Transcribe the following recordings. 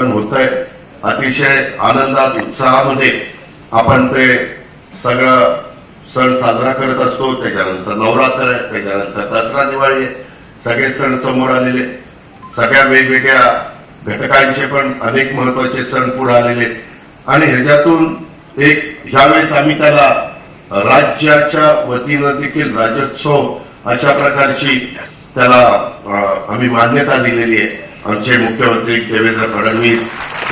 होत आहे. अतिशय आनंदात उत्साहामध्ये आपण ते सगळं सण साजरा करत असतो. त्याच्यानंतर नवरात्र आहे, त्याच्यानंतर दसरा दिवाळी आहे, सगळे सण समोर आलेले, सगळ्या वेगवेगळ्या घटकांचे पण अनेक महत्वाचे सण पुढे आलेले आणि ह्याच्यातून एक ह्यावेळेस आम्ही त्याला राज्याच्या वतीनं देखील राज्योत्सव अशा प्रकारची त्याला आम्ही मान्यता दिलेली आहे. आमचे मुख्यमंत्री देवेंद्र फडणवीस,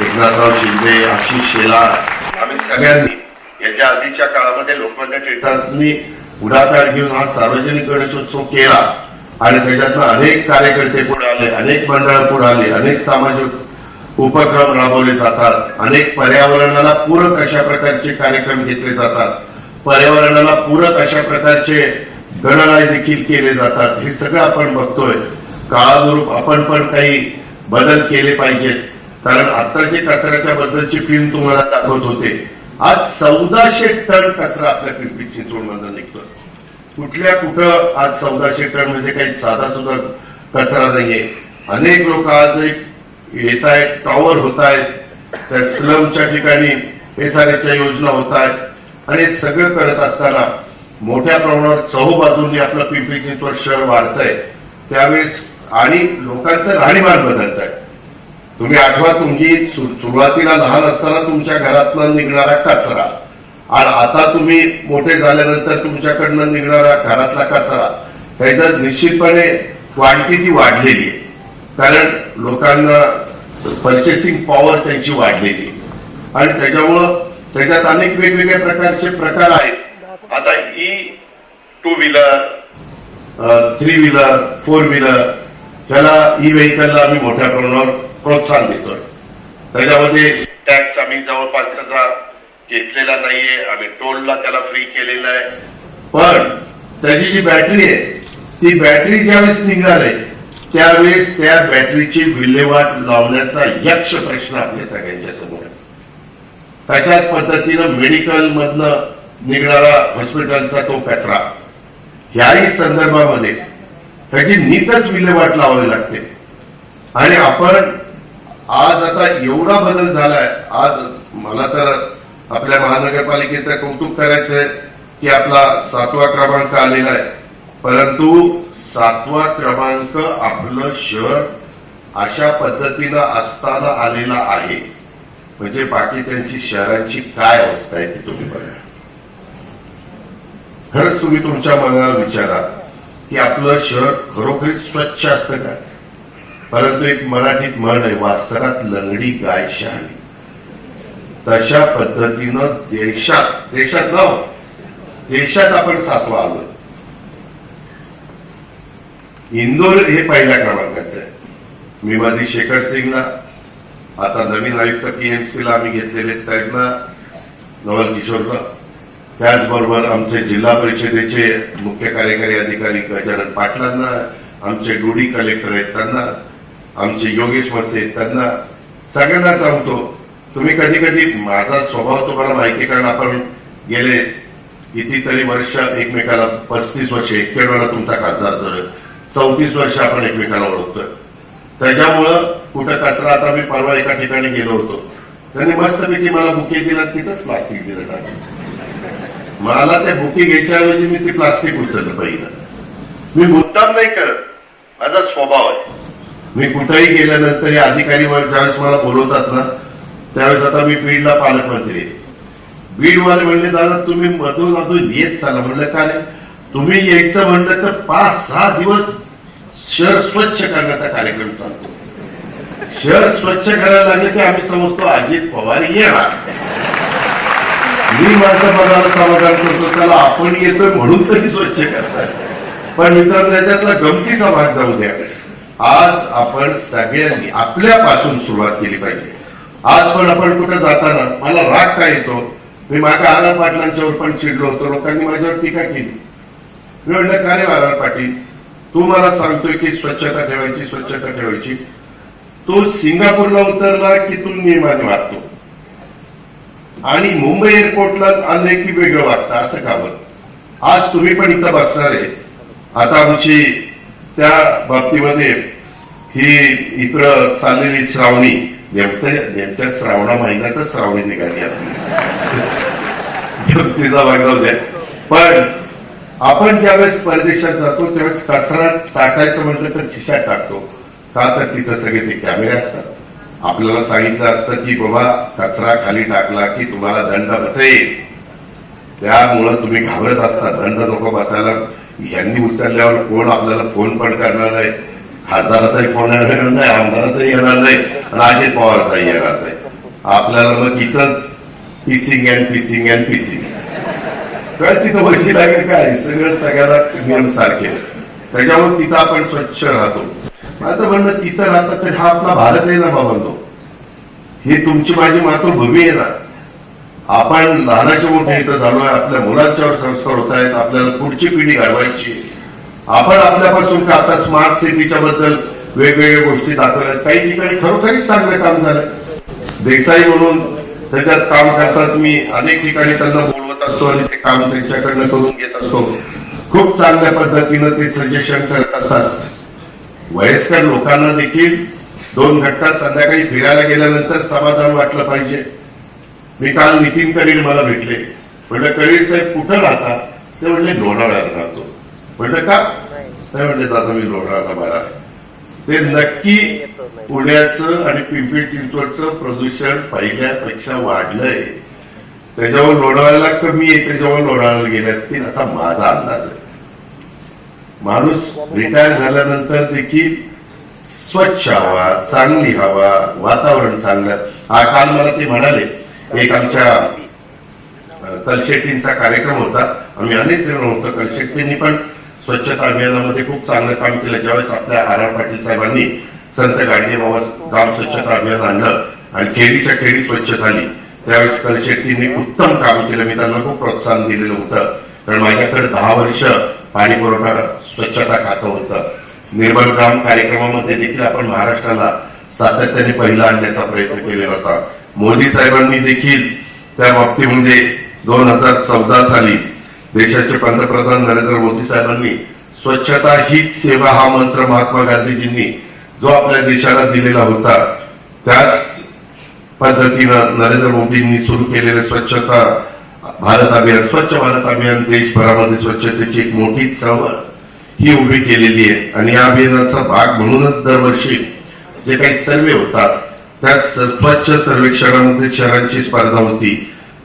एकनाथराव शिंदे, आशिष शेलार आम्ही सगळ्यांनी याच्या आधीच्या काळामध्ये लोकमान्य टिळकांनी पुढाकार घेऊन हा सार्वजनिक गणेशोत्सव केला आणि त्याच्यातनं अनेक कार्यकर्ते पुढे आले, अनेक मंडळ पुढे आली, अनेक सामाजिक उपक्रम राबवले जातात, अनेक पर्यावरणाला पूरक अशा प्रकारचे कार्यक्रम घेतले जातात, पर्यावरणाला पूरक अशा प्रकारचे गणराय देखील केले जातात. हे सगळं आपण बघतोय. काळानुरूप आपण पण काही बदल केले पाहिजेत. कारण आता जे कचऱ्याच्या बद्दलची फिल्म तुम्हाला दाखवत होते, आज 1400 टन कचरा आपल्या पिंपरी चिंचवडमधून निघतोय. कुठल्या कुठं आज 1400 टन म्हणजे काही साधा सुद्धा कचरा नाहीये. अनेक लोक आज येत आहेत, टॉवर होत आहेत, त्या स्लमच्या ठिकाणी एसआरएच्या योजना होत आहेत आणि सगळं करत असताना मोठ्या प्रमाणावर चहूबाजूंनी आपलं पिंपरी चिंचवड शहर वाढतंय. त्यावेळेस आणि लोकांचं राहणीमान बदलत आहे. तुम्ही आठवा, तुमची सुरुवातीला लहान असताना तुमच्या घरातनं निघणारा कचरा आणि आता तुम्ही मोठे झाल्यानंतर तुमच्याकडनं निघणारा घरातला कचरा त्याच्यात निश्चितपणे क्वांटिटी वाढलेली आहे. कारण लोकांना पर्चेसिंग पॉवर त्यांची वाढलेली आहे आणि त्याच्यामुळं त्याच्यात अनेक वेगवेगळ्या प्रकारचे प्रकार आहेत. आता ई 2 व्हीलर, 3 व्हीलर, 4 व्हीलर, त्याला ई व्हेकलला आम्ही मोठ्या प्रमाणावर प्रोत्साहन देतोय. त्याच्यामध्ये टॅक्स आम्ही जवळपास त्याचा घेतलेला नाहीये, आम्ही टोलला त्याला फ्री केलेला आहे. पण त्याची जी बॅटरी आहे, ती बॅटरी ज्यावेळेस निघणार आहे त्यावेळेस त्या बॅटरीची विल्हेवाट लावण्याचा यक्ष प्रश्न आपल्या सगळ्यांच्या समोर आहे. तशाच पद्धतीनं मेडिकल मधनं निघणारा हॉस्पिटलचा तो कचरा, ह्याही संदर्भामध्ये त्याची नीटच विल्हेवाट लावावी लागते. आणि आपण आज आता एवढा बदल झालाय. आज मला तर आपल्या महानगरपालिकेचं कौतुक करायचंय की आपला 7वा क्रमांक आलेला आहे. परंतु 7वा क्रमांक आपलं शहर अशा पद्धतीनं असताना आलेला आहे म्हणजे बाकी त्यांची शहरांची काय अवस्था आहे ती तुम्ही बघा. खरंच तुम्ही तुमच्या मनाला विचारा की आपलं शहर खरोखर स्वच्छ असतं का? परंतु एक मराठीत म्हण आहे, वासरात लंगडी गाय शहाणी. तशा पद्धतीनं देशात आपण 7वा आलो. इंदोर हे पहिल्या क्रमांकाचं आहे. मी मध्ये शेखर सिंगला, आता नवीन आयुक्त पीएमसीला आम्ही घेतलेले त्यांना, नवल किशोरला, त्याचबरोबर आमचे जिल्हा परिषदेचे मुख्य कार्यकारी अधिकारी गजानन पाटलांना, आमचे डोडी कलेक्टर आहेत त्यांना, आमचे योगेश मसे त्यांना, सगळ्यांना सांगतो, तुम्ही कधी कधी माझा स्वभाव तुम्हाला माहिती, कारण आपण गेले कितीतरी वर्ष एकमेकाला 35 वर्ष, 91ला तुमचा खासदार झालं, 34 वर्ष आपण एकमेकाला ओळखतोय. त्याच्यामुळं कुठं कचरा, आता मी परवा एका ठिकाणी गेलो होतो, त्यांनी मस्तपैकी मला बुके दिला, तिथंच प्लास्टिक दिलं टाकलं. मला ते बुके घ्यायच्याऐवजी मी ते प्लास्टिक उचललं पाहिजे. मी मुद्दाम नाही करत, माझा स्वभाव आहे. मी कुठेही गेल्यानंतर या अधिकारी ज्यावेळेस मला बोलवतात ना, त्यावेळेस आता मी बीडला पालकमंत्री आहे. बीडवाले म्हणले, दादा तुम्ही मधून येत चाला. म्हणलं का रे? तुम्ही यायचं म्हणलं तर 5-6 दिवस शहर स्वच्छ करण्याचा कार्यक्रम चालतो. शहर स्वच्छ करायला लागले की आम्ही समजतो अजित पवार येणार. मी माझं पदाला समाधान करतो, त्याला आपण येतोय म्हणून तरी स्वच्छ करतात. पण मित्रांनो, त्याच्यातला गमतीचा भाग जाऊ द्या. आज आपण सगळ्यांनी आपल्यापासून सुरुवात केली पाहिजे. आज पण आपण कुठं जाताना मला राग काय येतो, मी मागे आर पाटलांच्यावर पण चिडलो होतो, लोकांनी माझ्यावर टीका केली. मी म्हटलं, का रे आर पाटील, तू मला सांगतोय की स्वच्छता ठेवायची, तो सिंगापूरला उतरला की तू नियमाने वागतो आणि मुंबई एअरपोर्टला आले की वेगळं वागतं, असं का बरं? आज तुम्ही पण इथं बसणार आहे. आता आमची त्या बाबतीमध्ये ही इकडं चाललेली श्रावणी नेमक्या श्रावणा महिन्यातच श्रावणी निघाली आपली. तिचा वागाव द्या. पण आपण ज्यावेळेस परदेशात जातो त्यावेळेस कचरा टाकायचं म्हटलं तर खिशात टाकतो. का तर तिथं सगळे ते कॅमेरे असतात. आपल्याला सांगितलं असतं की बाबा कचरा खाली टाकला की तुम्हाला दंड बसेल. त्यामुळं तुम्ही घाबरत असता, दंड नको बसायला. यांनी उचलल्यावर कोण आपल्याला फोन पण करणार नाही, खासदाराचाही फोन येणार नाही, आमदाराचाही येणार नाही आणि अजित पवारचाही येणार नाही. आपल्याला मग इथंच पिसिंग अँड पिसिंग अँड पिसिंग. तर तिथं बशी लागेल काय, सगळ्याला नियम सारखे. त्याच्यामुळे तिथं आपण स्वच्छ राहतो. माझं म्हणणं तिथं राहतं तर हा आपला भारत आहे ना बाबांनो. ही तुमची माझी मातृभूमी आहे ना. आपण लहानाचे मोठे इथं झालोय, आपल्या मुलांच्यावर संस्कार होत आहेत, आपल्याला पुढची पिढी घडवायची. आपण आपल्यापासून का आता स्मार्ट सिटीच्या बद्दल वेगवेगळ्या गोष्टी दाखवल्यात. काही ठिकाणी खरोखरीच चांगलं काम झालं. देसाई म्हणून त्याच्यात काम करतात. मी अनेक ठिकाणी त्यांना बोलवत असतो आणि ते काम त्यांच्याकडनं करून घेत असतो. खूप चांगल्या पद्धतीनं ते सजेशन करत असतात. वयस्कर लोकांना देखील 2 घंटा संध्याकाळी फिरायला गेल्यानंतर समाधान वाटलं पाहिजे. मी काल नितीन करीड मला भेटले. म्हटलं करीड साहेब कुठं राहता? ते म्हणले लोणावळ्यात राहतो. म्हटलं का? नाही म्हणले दादा मी लोणावळ्याला बरा. ते नक्की पुण्याचं आणि पिंपरी चिंचवडचं प्रदूषण पहिल्यापेक्षा वाढलंय. त्याच्यावर लोणावळ्याला कमी आहे, त्याच्यावर लोणावळ्याला गेले असतील असा माझा अंदाज आहे. माणूस रिटायर झाल्यानंतर देखील स्वच्छ हवा, चांगली हवा, वातावरण चांगलं. काल मला ते म्हणाले, एक आमच्या कलशेट्टींचा कार्यक्रम होता. आम्ही अनेक जण होतो. कलशेट्टींनी पण स्वच्छता अभियानामध्ये खूप चांगलं काम केलं. ज्यावेळेस आपल्या आर पाटील साहेबांनी संत गाडगेबाबा ग्राम स्वच्छता अभियान आणलं आणि खेडीच्या खेडी स्वच्छ झाली, त्यावेळेस कलशेट्टींनी उत्तम काम केलं. मी त्यांना खूप प्रोत्साहन दिलेलं होतं. कारण माझ्याकडे 10 वर्ष पाणी पुरवठा स्वच्छता खातं होतं. निर्मल ग्राम कार्यक्रमामध्ये देखील आपण महाराष्ट्राला सातत्याने पहिला आणण्याचा प्रयत्न केलेला होता. मोदी साहेबांनी देखील त्या बाबतीमध्ये 2014 साली देशाचे पंतप्रधान नरेंद्र मोदी साहेबांनी स्वच्छता हीच सेवा हा मंत्र महात्मा गांधीजींनी जो आपल्या देशाला दिलेला होता, त्याच पद्धतीनं नरेंद्र मोदींनी सुरू केलेले स्वच्छता भारत अभियान, स्वच्छ भारत अभियान देशभरामध्ये स्वच्छतेची एक मोठी चळवळ ही उभी केलेली आहे. आणि या अभियानाचा भाग म्हणूनच दरवर्षी जे काही सर्वे होतात त्या स्वच्छ सर्वेक्षणामध्ये शहरांची स्पर्धा होती.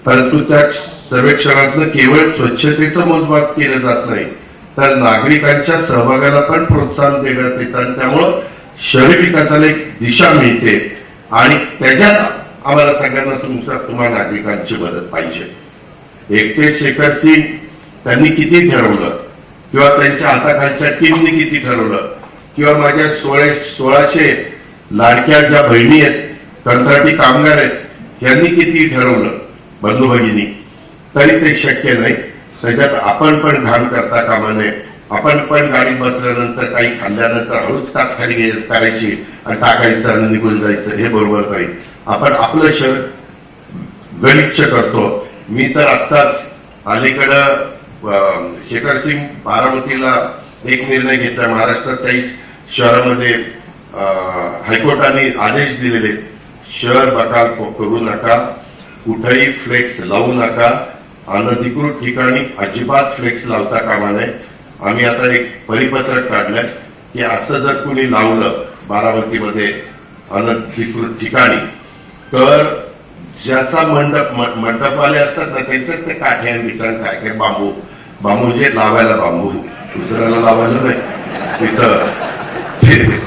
परंतु त्या सर्वेक्षणातनं केवळ स्वच्छतेचं मोजमाप केलं जात नाही, तर नागरिकांच्या सहभागाला पण प्रोत्साहन देण्यात येतं. आणि त्यामुळं शहरी विकासाला एक दिशा मिळते. आणि त्याच्यात आम्हाला सगळ्यांना तुम्हा नागरिकांची मदत पाहिजे. एकटे शेखर सिंग त्यांनी किती ठरवलं, किंवा त्यांच्या हाताखालच्या टीमने किती ठरवलं, किंवा माझ्या 1600 लाडक्या ज्या बहिणी आहेत, कंत्राटी कामगार आहेत, यांनी किती ठरवलं बंधू भगिनी, तरी ते शक्य नाही. त्याच्यात आपण पण घाण करता कामा नये. आपण पण गाडीत बसल्यानंतर काही खाल्ल्यानंतर हळूच तास खाली करायची आणि टाकायचं आणि निघून जायचं, हे बरोबर नाही. आपण आपलं शहर गलिच्छ करतो. मी तर आत्ताच अलीकडं शेखर सिंग बारामतीला एक निर्णय घेतला. महाराष्ट्रात काही शहरामध्ये हायकोर्टाने आदेश दिलेले, शहर बकाल करू नका, कुठेही फ्लेक्स लावू नका, अनधिकृत ठिकाणी अजिबात फ्लेक्स लावता कामा नये. आम्ही आता एक परिपत्रक काढलंय की असं जर कुणी लावलं बारामतीमध्ये अनधिकृत ठिकाणी, तर ज्याचा मंडपवाले असतात ना, त्यांच्यात ते काठ्या विटान काय काय बांबू जे लावायला, बांबू दुसऱ्याला लावायला नाही, तिथं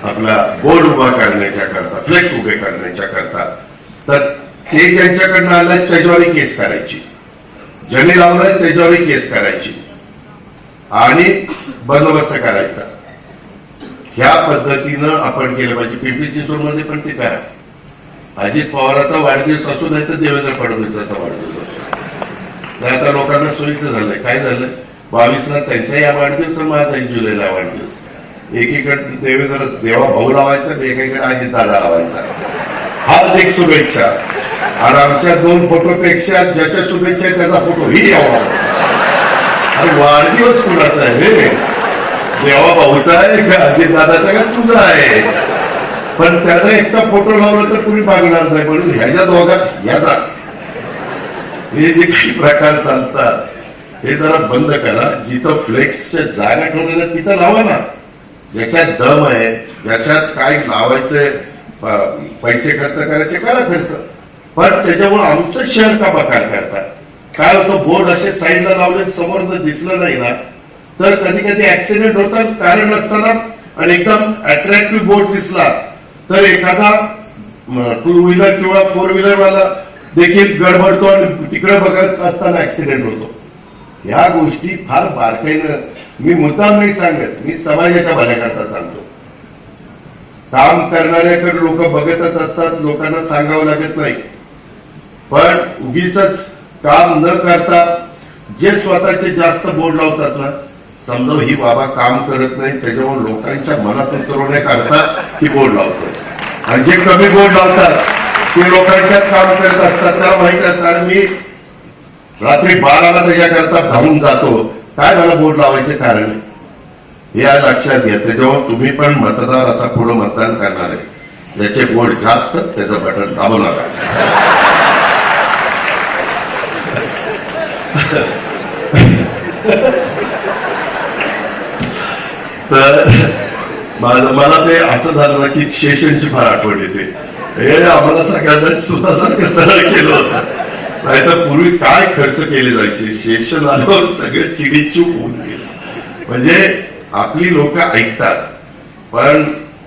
आपला बोर्ड उभा करण्याच्या करता, फ्लेक्स उभे करण्याच्या करता, तर ते ज्यांच्याकडनं आलंय त्याच्यावरही केस करायची, ज्यांनी लावलंय त्याच्यावरही केस करायची आणि बंदोबस्त करायचा. ह्या पद्धतीनं आपण केलं पाहिजे. पिंपरी चिंचवडमध्ये पण ते करा. अजित पवाराचा वाढदिवस असू नाही तर देवेंद्र फडणवीसाचा वाढदिवस असू. आता लोकांना सोयीचं झालंय. काय झालंय, 22ला त्यांचा या वाढदिवस, माझा 1 जुलैला वाढदिवस. एकीकडे देवेंद्र देवा भाऊ लावायचा, एकीकडे अजित दादा लावायचा. हार्दिक शुभेच्छा. आणि आमच्या 2 फोटोपेक्षा ज्याच्या शुभेच्छा आहे त्याचा फोटो ही यावा. आणि वाढदिवस कुणाचा आहे रे? देवा भाऊचा आहे का अजित दादाचा का तुझा आहे? पण त्याचा एकटा फोटो लावला तर कुणी मागणार नाही, म्हणून ह्याच्या दोघात याचा हे जे काही प्रकार चालतात हे जरा बंद करा. जिथं फ्लेक्सच्या जागा ठेवलेल्या तिथं लावा ना, ज्याच्यात दम आहे, ज्याच्यात काय लावायचंय, पैसे खर्च करायचे करा खर्च, पण त्याच्यामुळे आमचं शहर का बकार करतात. काय होतं, बोर्ड असे साईडला लावले समोर जर दिसलं नाही ना तर कधी कधी ऍक्सिडेंट होतात कारण नसताना, आणि एकदम अट्रॅक्टिव्ह बोर्ड दिसला तर एखादा 2 व्हीलर किंवा 4 व्हीलर वाला देखील गडबडतो आणि तिकडे बघत असताना ऍक्सिडेंट होतो. या गोष्टी फार बारकाईनं, मी मुद्दाम नाही सांगत, मी समाजाच्या भल्याकरता सांगतो. काम करणाऱ्याकडे लोक बघतच असतात, लोकांना सांगावं लागत नाही, पण उगीच काम न करता जे स्वतःचे जास्त बोर्ड लावतात ना, समजा ही बाबा काम करत नाही त्याच्यामुळे लोकांच्या मनात उतरवण्याकरता ही बोर्ड लावतो, आणि जे कमी बोर्ड लावतात ते लोकांच्यात काम करत असतात. त्याला माहित असतात मी रात्री 12ला त्याच्याकरता धावून जातो, काय मला बोर्ड लावायचे कारण हे आज लक्षात घ्या. त्याच्यामुळे तुम्ही पण मतदार आता पुढे मतदान करणार आहे, ज्याचे बोर्ड जास्त त्याचं बटन दाबू नका. तर मला ते असं झालं ना की शेषनची फार आठवण येते. हे आम्हाला सगळ्यांना सुतासारखं सरळ केलं होतं, नाहीतर पूर्वी काय खर्च केले जायचे, शेषन आल्यावर सगळे चिडीचूप होऊन गेले. म्हणजे आपली लोक ऐकतात, पण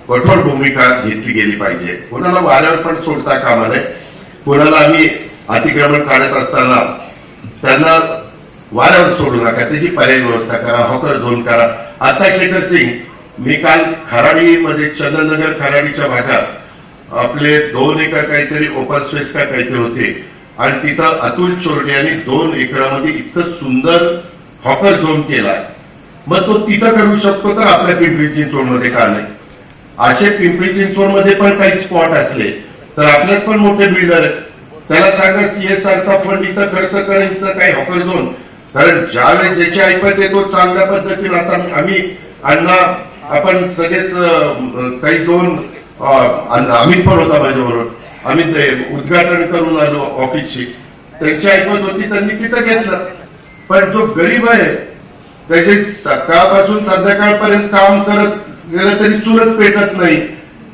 कठोर भूमिका घेतली गेली पाहिजे. कोणाला वाऱ्यावर पण सोडता कामा नये. कोणाला आम्ही अतिक्रमण काढत असताना त्यांना वाऱ्यावर सोडू नका, त्याची पर्याय व्यवस्था करा, हॉकर झोन करा. आता शेखर सिंग, मी काल खराडीमध्ये, चंदननगर खराडीच्या भागात आपले 2 एकर काहीतरी ओपन स्पेस का काहीतरी होते, आणि तिथं अतुल चोरटे यांनी 2 एकरामध्ये इतकं सुंदर हॉकर झोन केलाय. मग तो तिथं करू शकतो तर आपल्या पिंपरी चिंचवडमध्ये का नाही? असे पिंपरी चिंचवडमध्ये पण काही स्पॉट असले तर आपल्याच पण मोठे बिल्डर आहेत, त्याला सांगा CSRचा फंड इथं खर्च करायचं काही हॉकर झोन. कारण ज्यावेळेस ज्याची ऐपत येतो चांगल्या पद्धतीने, आता आम्ही अण्णा आपण सगळेच काही 2 अमित पण होता माझ्याबरोबर, आम्ही ते उद्घाटन करून आलो ऑफिसची, त्यांची ऐपत होती त्यांनी तिथं घेतलं. पण जो गरीब आहे त्याचे सकाळपासून संध्याकाळपर्यंत काम करत गेलं तरी चूलच पेटत नाही,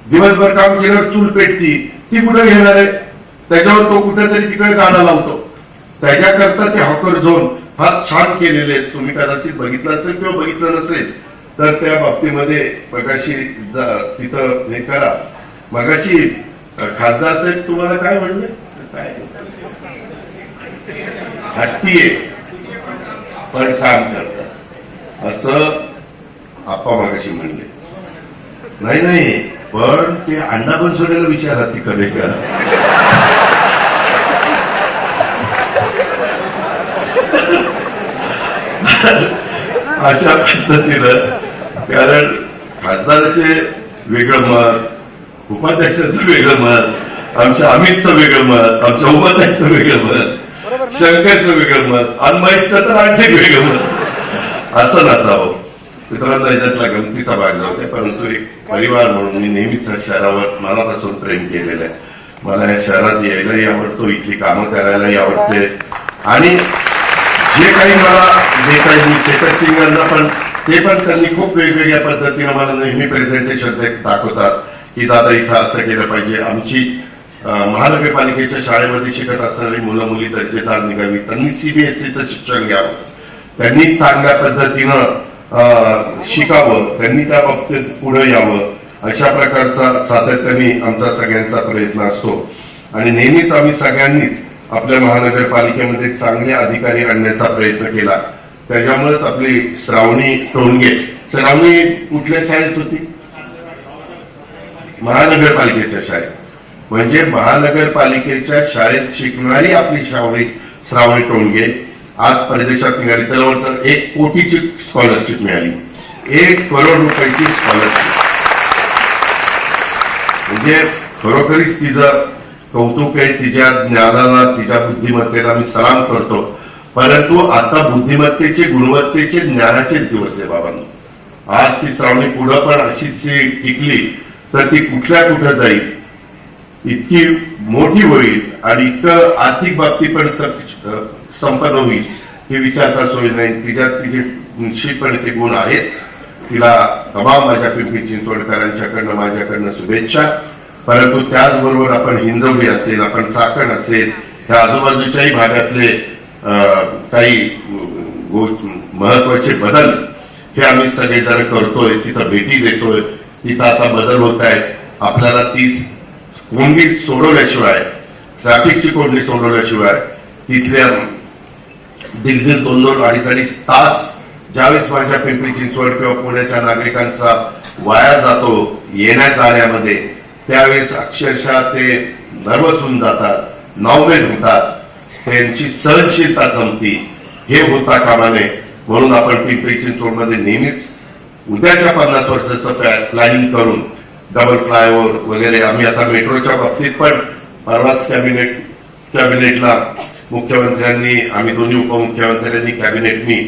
दिवसभर काम केल्यावर चूल पेटती, ती कुठे घेणार आहे? त्याच्यावर तो कुठेतरी तिकडे गाडा लावतो. त्याच्याकरता ते हॉकर झोन फार छान केलेले आहेत. तुम्ही कदाचित बघितलं असेल किंवा बघितलं नसेल तर त्या बाबतीमध्ये मगाशी तिथं हे करा. मगाशी खासदार साहेब तुम्हाला काय म्हणले, काय हट्टी आहे पण काम करतात असं आप्पा मगाशी म्हणले. नाही, पण ते अण्णा पण सोडायला विचारा ती कधी का. अशा पद्धतीनं, कारण खासदाराचे वेगळं मत, उपाध्यक्षाचं वेगळं मत, आमच्या अमितचं वेगळं मत, आमच्या उपाध्यक्षाचं वेगळं मत, शंकरचं वेगळं मत, आणि महेशचं तर आणखी वेगळं मत. असं नसावं मित्रांनो, याच्यातला गमतीचा भाग नव्हते, परंतु एक परिवार म्हणून मी नेहमीच शहरावर मनापासून प्रेम केलेलं आहे. मला या शहरात यायलाही आवडतो, इथली कामं करायलाही आवडते, आणि जे काही मला जे काही मी शेखर सिंगांना पण ते पण त्यांनी खूप वेगवेगळ्या पद्धतीने मला नेहमी प्रेझेंटेशन दाखवतात की दादा इथं असं केलं पाहिजे. आमची महानगरपालिकेच्या शाळेमध्ये शिकत असणारी मुलं मुली दर्जेदार निघावी, त्यांनी CBSEचं शिक्षण घ्यावं, त्यांनी चांगल्या पद्धतीनं शिकावं, त्यांनी त्या बाबतीत पुढे यावं, अशा प्रकारचा सातत्याने आमचा सगळ्यांचा प्रयत्न असतो. आणि नेहमीच आम्ही सगळ्यांनीच आपल्या महानगरपालिकेमध्ये चांगले अधिकारी आणण्याचा प्रयत्न केला. त्याच्यामुळेच आपली श्रावणी टोणगे, श्रावणी कुठल्या शाळेत होती? महानगरपालिकेच्या शाळेत. म्हणजे महानगरपालिकेच्या शाळेत शिकणारी आपली श्रावणी टोणगे आज परदेशात निघाली. त्याला तर 1 कोटीची स्कॉलरशिप मिळाली, 1 करोड रुपयाची स्कॉलरशिप. म्हणजे खरोखरीच तिचं कौतुक आहे, तिच्या ज्ञानाला, तिच्या बुद्धिमत्तेला मी सलाम करतो. परंतु आता बुद्धिमत्तेचे, गुणवत्तेचे, ज्ञानाचेच दिवस आहे बाबांनो. आज ती श्रावणी पुढं पण अशीच टिकली तर ती कुठं जाईल, इतकी मोठी होईल आणि इतकं आर्थिक बाबतीत पण संपन्न होईल हे विचारता सोय नाही. तिच्यात तिचे निश्चितपणे ते गुण आहेत. तिला तमाम माझ्या पिंपरी चिंचवडकरांच्याकडनं माझ्याकडनं शुभेच्छा. परंतु त्याचबरोबर आपण हिंजवडी असेल, आपण चाकण असेल, ह्या आजूबाजूच्याही भागातले काही महत्वाचे बदल हे आम्ही सगळेजण करतोय. तिथं भेटी देतोय, तिथं आता बदल होत आहेत. आपल्याला ती कोंडी सोडवल्याशिवाय, ट्रॅफिकची कोंडी सोडवल्याशिवाय तिथल्या दीड 2-2, 2.5 तास ज्यावेळेस माझ्या पिंपरी चिंचवड किंवा पुण्याच्या नागरिकांचा वाया जातो येण्या जाण्यामध्ये, त्यावेळेस अक्षरशः ते नर्वस होऊन जातात, नावमेद होतात, त्यांची सहनशीलता संपती. हे होता कामा नये. म्हणून आपण पिंपरी चिंचवडमध्ये नेहमीच उद्याच्या 50 वर्षाचं प्लॅनिंग करून डबल फ्लायओव्हर वगैरे, आम्ही आता मेट्रोच्या बाबतीत पण परवाच कॅबिनेटला मुख्यमंत्र्यांनी, आम्ही दोन्ही उपमुख्यमंत्र्यांनी कॅबिनेटनी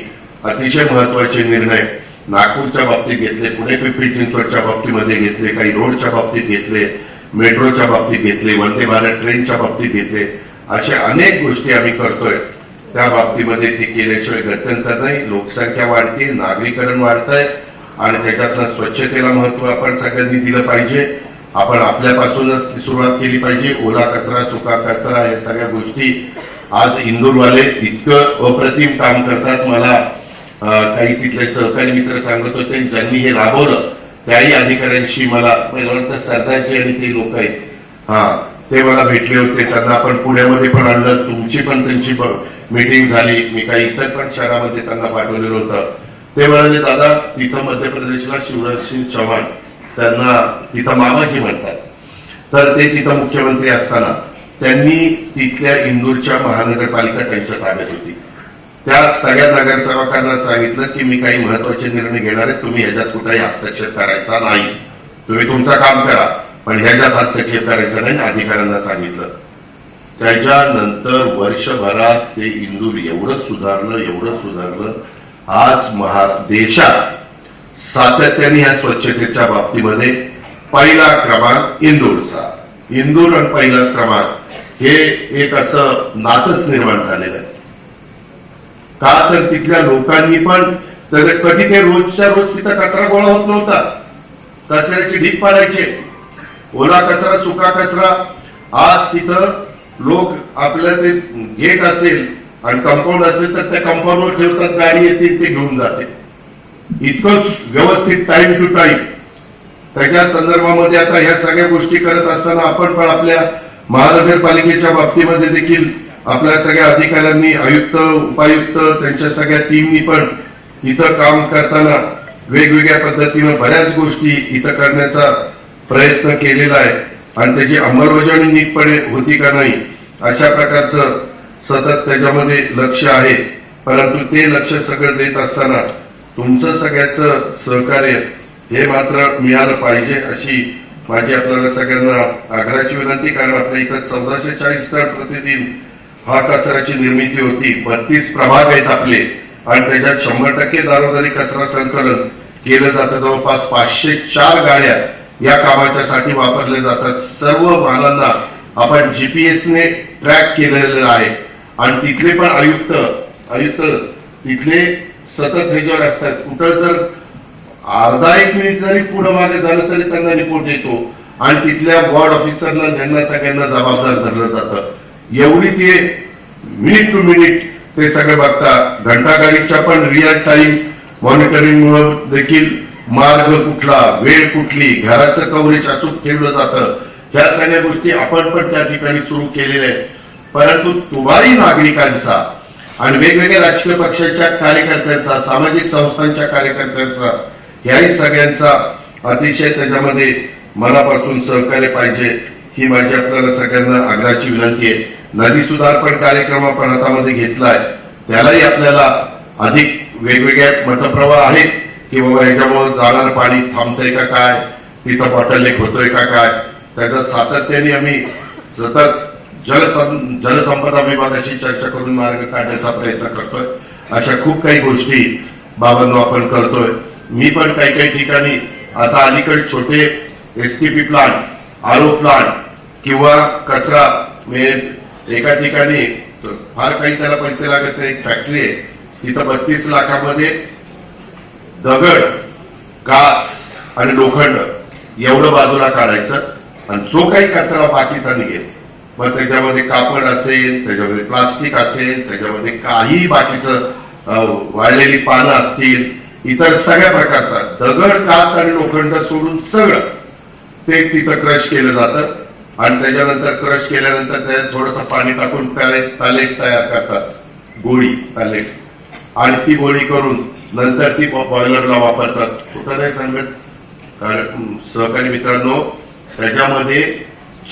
अतिशय महत्वाचे निर्णय नागपूरच्या बाबतीत घेतले, पुणे पिंपरी चिंचवडच्या बाबतीमध्ये घेतले, काही रोडच्या बाबतीत घेतले, मेट्रोच्या बाबतीत घेतले, वंदे भारत ट्रेनच्या बाबतीत घेतले. अशा अनेक गोष्टी आम्ही करतोय. त्या बाबतीमध्ये ते केल्याशिवाय गत्यंतर नाही. लोकसंख्या वाढते, नागरीकरण वाढतंय आणि त्याच्यातनं स्वच्छतेला महत्व आपण सगळ्यांनी दिलं पाहिजे. आपण आपल्यापासूनच ती सुरुवात केली पाहिजे. ओला कचरा, सुका कचरा या सगळ्या गोष्टी आज इंदूरवाले इतकं अप्रतिम काम करतात. मला काही तिथले सहकारी मित्र सांगत होते, ज्यांनी हे राबवलं त्याही अधिकाऱ्यांशी मला पहिल्यांदा सरदारजी आणि ते लोक आहेत ते मला भेटले होते. त्यांना आपण पुण्यामध्ये पण आणलं, तुमची पण त्यांची मीटिंग झाली. मी काही इतर पण शहरामध्ये त्यांना पाठवलेलं होतं. ते म्हणाले, दादा तिथं मध्य प्रदेशला शिवराज सिंग चौहान, त्यांना तिथं मामाजी म्हणतात, तर ते तिथं मुख्यमंत्री असताना त्यांनी तिथल्या इंदूरच्या महानगरपालिका त्यांच्या ताब्यात होती. त्या सगळ्या नगरसेवकांना सांगितलं की मी काही महत्वाचे निर्णय घेणार आहे, तुम्ही ह्याच्यात कुठेही हस्तक्षेप करायचा नाही, तुम्ही तुमचं काम करा, पण ह्याच्यात हस्तक्षेप करायचा नाही, अधिकाऱ्यांना सांगितलं. त्याच्यानंतर वर्षभरात ते इंदूर एवढं सुधारलं. आज देशात सातत्याने ह्या स्वच्छतेच्या बाबतीमध्ये पहिला क्रमांक इंदूरचा. इंदूर आणि पहिला क्रमांक हे एक असं नातच निर्माण झालेलं आहे. का तर तिथल्या लोकांनी पण कधी ते रोजच्या रोज तिथं कचरा गोळा होत नव्हता, कचऱ्याची ढीप पाडायचे, ओला कचरा, सुका कचरा. आज तिथं लोक आपल्या ते गेट असेल आणि कंपाऊंड असेल तर त्या कंपाऊंडवर ठेवतात, गाडी येते ते घेऊन जाते. इतकं व्यवस्थित टाइम टू टाइम. त्याच्या संदर्भामध्ये आता ह्या सगळ्या गोष्टी करत असताना आपण पण आपल्या महानगरपालिकेच्या बाबतीमध्ये देखील आपल्या सगळ्या अधिकाऱ्यांनी, आयुक्त, उपायुक्त, त्यांच्या सगळ्या टीमनी पण इथं काम करताना वेगवेगळ्या पद्धतीनं बऱ्याच गोष्टी इथं करण्याचा प्रयत्न केलेला आहे आणि त्याची अंमलबजावणी नीटपणे होती का नाही अशा प्रकारचं सतत त्याच्यामध्ये लक्ष आहे. परंतु ते लक्ष सगळं देत असताना तुमचं सगळ्याचं सहकार्य हे मात्र मिळालं पाहिजे अशी माझी आपल्याला सगळ्यांना आग्रहाची विनंती. कारण आपल्या इथं 1440 टन प्रतिदिन हा कचऱ्याची निर्मिती होती. 32 प्रभाग आहेत आपले आणि त्याच्यात 100% दारोदारी कचरा संकलन केलं जातं. जवळपास 504 गाड्या या कामाच्या साठी वापरल्या जातात. सर्व वाहनांना आपण GPS ने ट्रॅक केलेलं आहे आणि तिथले पण आयुक्त तिथले सतत ह्याच्यावर असतात. कुठं जर अर्धा 1 मिनिट जरी पुढे मागे झालं तरी त्यांना रिपोर्ट येतो आणि तिथल्या वॉर्ड ऑफिसरला त्यांना सगळ्यांना जबाबदार धरलं जातं. एवढी ते मिनिट टू मिनिट ते सगळं बघतात. घंटागाडीच्या पण रिअल टाइम मॉनिटरिंग देखील मार्ग कुठला, वेळ कुठली, घराचं कव्हरेज अचूक ठेवलं जातं. ह्या सगळ्या गोष्टी आपण पण त्या ठिकाणी सुरू केलेल्या आहेत. परंतु तुम्हारी नागरिकांचा आणि वेगवेगळ्या राजकीय पक्षाच्या कार्यकर्त्यांचा, सामाजिक संस्थांच्या कार्यकर्त्यांचा, याही सगळ्यांचा अतिशय त्याच्यामध्ये मनापासून सहकार्य पाहिजे ही माझी आपल्याला सगळ्यांना आग्रहाची विनंती आहे. नदी सुधारपण कार्यक्रम आपण हातामध्ये घेतलाय, त्यालाही आपल्याला अधिक वेगवेगळ्या मतप्रवाह आहेत की बाबा ह्याच्यामुळे जाणारं पाणी थांबतंय का काय, तिथं बॉटलनेक होतोय का काय, त्याचा सातत्याने आम्ही सतत जलसंपदा विभागाशी चर्चा करून मार्ग काढण्याचा प्रयत्न करतोय. अशा खूप काही गोष्टी बाबांनो आपण करतोय. मी पण काही ठिकाणी आता अलीकडे छोटे एसटीपी प्लांट, आरओ प्लांट किंवा कचरा म्हणजे एका ठिकाणी फार काही त्याला पैसे लागत नाही, एक फॅक्टरी आहे तिथं 32 लाखामध्ये दगड, काच आणि लोखंड एवढं बाजूला काढायचं आणि जो काही कचरा बाकीचा निघेल, मग त्याच्यामध्ये कापड असेल, त्याच्यामध्ये प्लास्टिक असेल, त्याच्यामध्ये काही बाकीचं वाळलेली पानं असतील, इतर सगळ्या प्रकारचा दगड, काच आणि लोखंड सोडून सगळं ते तिथं क्रश केलं जातं आणि त्याच्यानंतर क्रश केल्यानंतर त्याच्यात थोडंसं पाणी टाकून पॅलेट तयार करतात, गोळी पॅलेट, आणि ती गोळी करून नंतर ती बॉयलरला वापरतात. कुठं नाही सांगत सहकारी मित्रांनो, त्याच्यामध्ये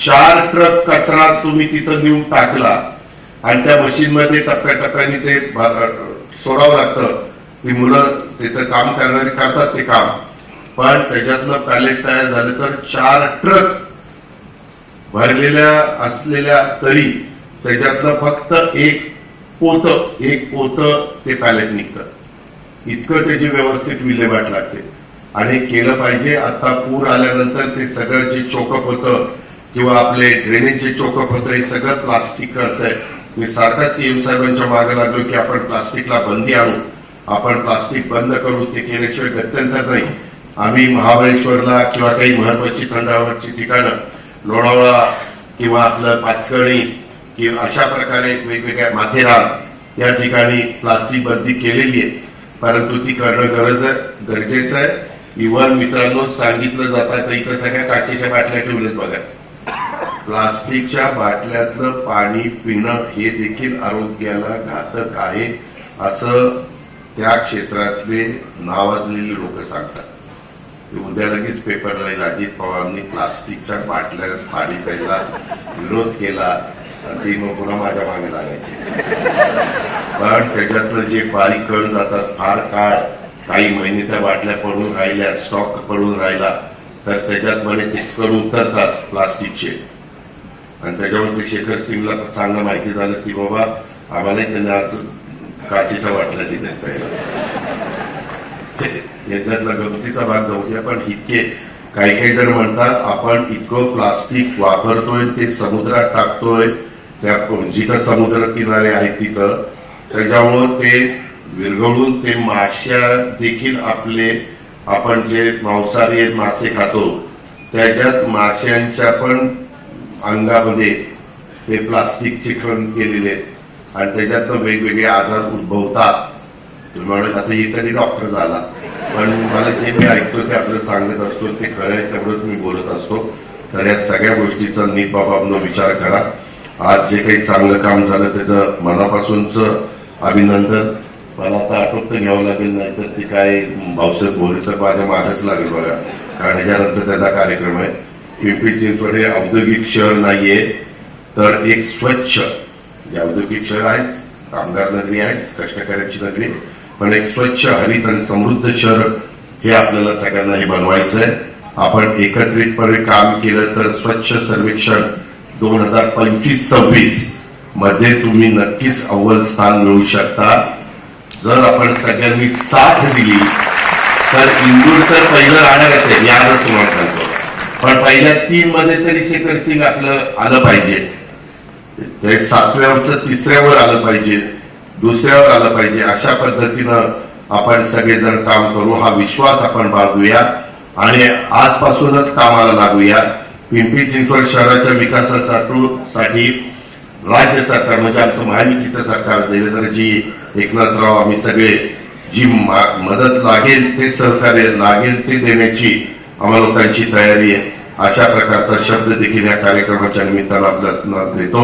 4 ट्रक कचरा तुम्ही तिथं नेऊन टाकला आणि त्या मशीनमध्ये टप्प्याटप्प्याने ते सोडावं लागतं. ती मुलं तिथं काम करणारी करतात ते काम, पण त्याच्यातनं पॅलेट तयार झालं तर 4 ट्रक भरलेल्या असलेल्या तरी त्याच्यातलं फक्त एक पोत ते पॅलेट निघतं. इतकं त्याची व्यवस्थित विल्हेवाट लागते आणि केलं पाहिजे. आता पूर आल्यानंतर ते सगळं जे चोकअप होतं किंवा आपले ड्रेनेजचे चोकअप होतं हे सगळं प्लास्टिक असतंय. मी सारखा सीएम साहेबांच्या मागे लागलो की आपण प्लास्टिकला बंदी आणू, आपण प्लास्टिक बंद करू. ते केल्याशिवाय गत्यंतर नाही. आम्ही महाबळेश्वरला किंवा काही महत्वाची थंडावरची ठिकाणं, लोणावळा किंवा आपलं पाचगणी किंवा अशा प्रकारे वेगवेगळ्या माथेरान या ठिकाणी प्लास्टिक बंदी केलेली आहे, परंतु ती करणं गरजेचं आहे. इव्हन मित्रांनो सांगितलं जातं तर इथं सगळ्या काचेच्या बाटल्या ठेवल्यात बघा. प्लास्टिकच्या बाटल्यातलं पाणी पिणं हे देखील आरोग्याला घातक आहे असं त्या क्षेत्रातले नावाजलेले लोक सांगतात. उद्या लगेच पेपरला येईल अजित पवारांनी प्लास्टिकच्या बाटल्यात पाणी प्यायला विरोध केला आणि ती मग पुन्हा माझ्या मागे लागायची. पण त्याच्यातलं जे बारीक कण जातात फार काळ, काही महिने त्या बाटल्या पडून राहिल्या, स्टॉक पडून राहिला तर त्याच्यात म्हणे ते कण उतरतात प्लास्टिकचे. आणि त्याच्यावर शेखर सिंगला चांगलं माहिती झालं की बाबा आम्हालाही त्यांनी आज काचेच्या बाटल्या दिल्या पाहिजे. याच्यातला गमतीचा भाग जाऊ द्या, पण इतके काही जण म्हणतात आपण इतकं प्लास्टिक वापरतोय ते समुद्रात टाकतोय, त्या जिथं समुद्र किनारे आहेत तिथं, त्याच्यामुळं ते विरघळून ते माश्या देखील आपण जे मांसाहारी मासे खातो त्याच्यात माश्यांच्या पण अंगामध्ये ते प्लास्टिकचे कण केलेले आहेत आणि त्याच्यातनं वेगवेगळे आजार उद्भवतात. तुम्ही म्हणत आता ही कधी डॉक्टर झाला, पण मला जे मी ऐकतो ते आपलं सांगत असतो ते खरं आहे तेवढंच मी बोलत असतो. तर या सगळ्या गोष्टीचा नीट बाबांनो विचार करा. आज जे काही चांगलं काम झालं त्याचं मनापासूनच अभिनंदन. मला आता आठवतं घ्यावं लागेल, नाही तर ते काय भाऊसाहेब बोलले तर माझ्या मागच लागेल बघा, कारण ह्याच्यानंतर त्याचा कार्यक्रम आहे. पिंपरी चिंचवड औद्योगिक शहर नाहीये तर एक स्वच्छ, जे औद्योगिक शहर आहेच, कामगार नगरी आहेच, कष्टकऱ्यांची नगरी, पण एक स्वच्छ हरित आणि समृद्ध शहर हे आपल्याला सगळ्यांना हे बनवायचं आहे. आपण एकत्रितपणे काम केलं तर स्वच्छ सर्वेक्षण 2025-26 मध्ये तुम्ही नक्कीच अव्वल स्थान मिळवू शकता. जर आपण सगळ्यांनी साथ दिली तर इंदूर तर पहिलं राहणारच आहे, यावरच तुम्हाला सांगतो. पण पहिल्या 3 मध्ये तरी शेखर सिंग आपलं आलं पाहिजे, ते 7व्यावरचं 3ऱ्यावर आलं पाहिजे, 2ऱ्यावर आलं पाहिजे. अशा पद्धतीनं आपण सगळेजण काम करू, हा विश्वास आपण बाळगूया आणि आजपासूनच कामाला लागूया. पिंपरी चिंचवड शहराच्या विकासासाठी राज्य सरकार म्हणजे आमचं महायुतीचं सरकार, देवेंद्रजी, एकनाथराव, आम्ही सगळे जी मदत लागेल ते सहकार्य लागेल ते देण्याची आम्हाला लोकांची तयारी आहे. अशा प्रकारचा शब्द देखील या कार्यक्रमाच्या निमित्तानं आपल्याला देतो.